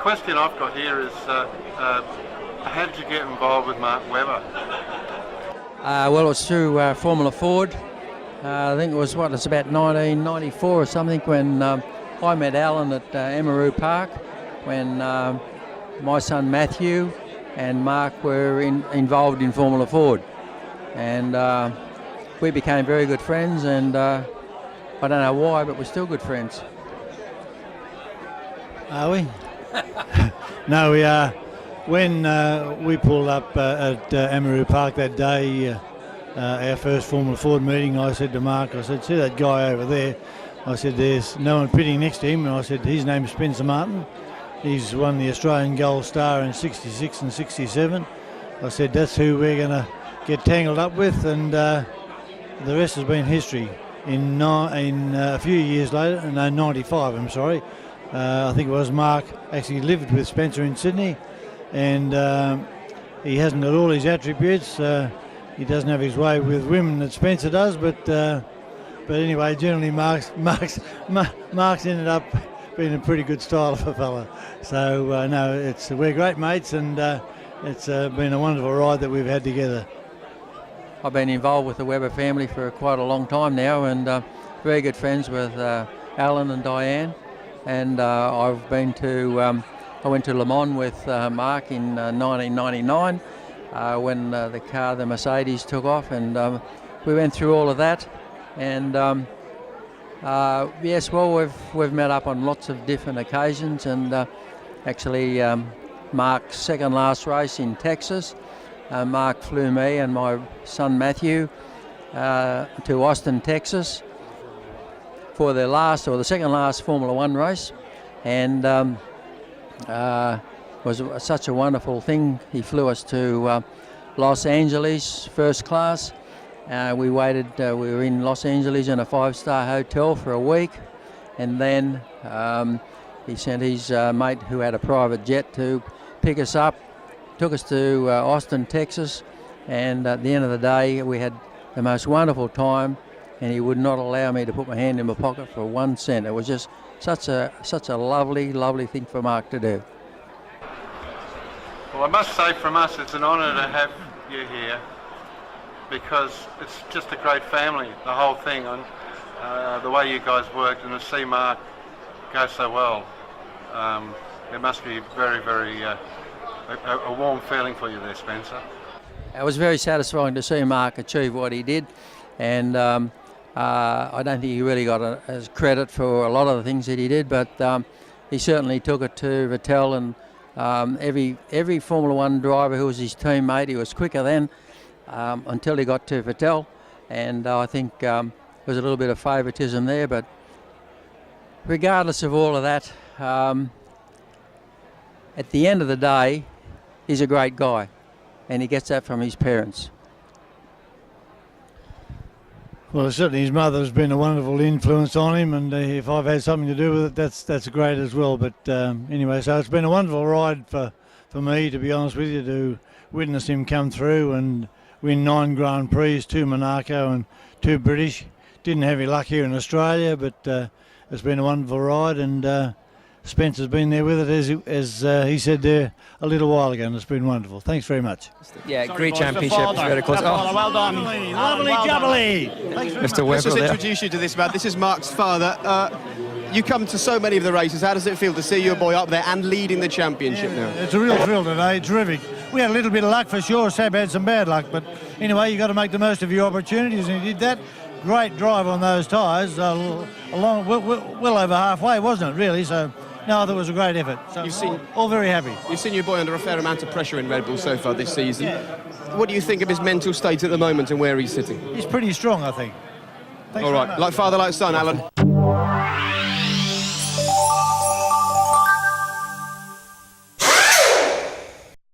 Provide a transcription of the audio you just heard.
question I've got here is, how did you get involved with Mark Webber? Well, it was through Formula Ford. I think it was about 1994 or something when I met Alan at Emeroo Park when my son Matthew and Mark were involved in Formula Ford. And we became very good friends, and I don't know why, but we're still good friends. Are we? No, we are. When we pulled up at Emeroo Park that day, our first Formula Ford meeting, I said to Mark, I said, see that guy over there? I said, there's no one pitting next to him, and I said, his name's Spencer Martin. He's won the Australian Gold Star in 66 and 67. I said, that's who we're going to get tangled up with, and the rest has been history. In a few years later, no, 95, I'm sorry, I think it was, Mark actually lived with Spencer in Sydney, and he hasn't got all his attributes. He doesn't have his way with women that Spencer does, but anyway, generally Mark's ended up being a pretty good style of a fella. So no, we're great mates, and it's been a wonderful ride that we've had together. I've been involved with the Webber family for quite a long time now, and very good friends with Alan and Diane. And I've been to I went to Le Mans with Mark in 1999 when the Mercedes took off, and we went through all of that. And yes, well, we've met up on lots of different occasions, and actually Mark's second last race in Texas, Mark flew me and my son Matthew to Austin, Texas for the second last Formula One race, and was such a wonderful thing. He flew us to Los Angeles first class. We waited, we were in Los Angeles in a 5-star hotel for a week, and then he sent his mate who had a private jet to pick us up, took us to Austin, Texas, and at the end of the day we had the most wonderful time, and he would not allow me to put my hand in my pocket for 1 cent. It was just such a lovely thing for Mark to do. Well, I must say from us it's an honour to have you here, because it's just a great family, the whole thing, and the way you guys worked, and to see Mark go so well, it must be very a warm feeling for you there, Spencer. It was very satisfying to see Mark achieve what he did, and I don't think he really got as credit for a lot of the things that he did, but he certainly took it to Vettel, and every Formula One driver who was his teammate, he was quicker than, until he got to Vettel, and I think there was a little bit of favouritism there, but regardless of all of that, at the end of the day, he's a great guy, and he gets that from his parents. Well, certainly his mother's been a wonderful influence on him, and if I've had something to do with it, that's great as well. But anyway, so it's been a wonderful ride for me, to be honest with you, to witness him come through and win 9 Grand Prix, 2 Monaco and 2 British. Didn't have any luck here in Australia, but it's been a wonderful ride, and Spencer's been there with it, as he said there a little while ago, and it's been wonderful. Thanks very much. Yeah, great championship. Very close. Oh, well done. Lovely jubbly. Mr. Webber. Let's just introduce you to this man. This is Mark's father. You come to so many of the races. How does it feel to see your boy up there and leading the championship now? It's a real thrill today. Terrific. We had a little bit of luck for sure. Sab had some bad luck, but anyway, you've got to make the most of your opportunities, and he did that. Great drive on those tyres, well over halfway, wasn't it, really? So, no, that was a great effort. So all very happy. You've seen your boy under a fair amount of pressure in Red Bull so far this season. Yeah. What do you think of his mental state at the moment and where he's sitting? He's pretty strong, I think. Thanks all right, like father, like son, Alan.